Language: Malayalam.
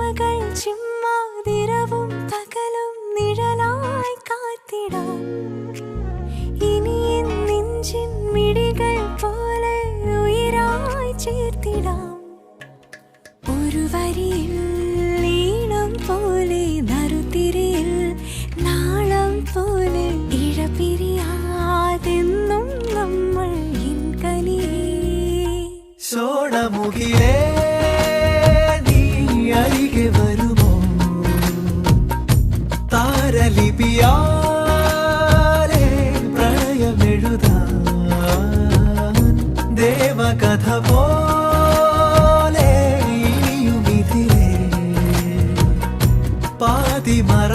ഓർമ്മകൾ ചിമ്മാതിരവും പകലും നിഴലായി കാത്തിടാം. ഇനി നെഞ്ചിൻ മിഴികൾ പോലെ ഉയരായി ചേർത്തിടാം. ഒരു വരിയിൽ ഈണം പോലെ നറുതിരിയിൽ നാളം പോലെ ഇഴപിരിയാതെന്നും നമ്മൾ ഇൻ കനിയേ. സോണമുകിലേ നീ അരികെ വരുമോ? താരലിപിയാലേ പ്രണയമെഴുതാൻ ദേവകഥ പോലെ ഇനിയുമിതിലേ പാതിമറ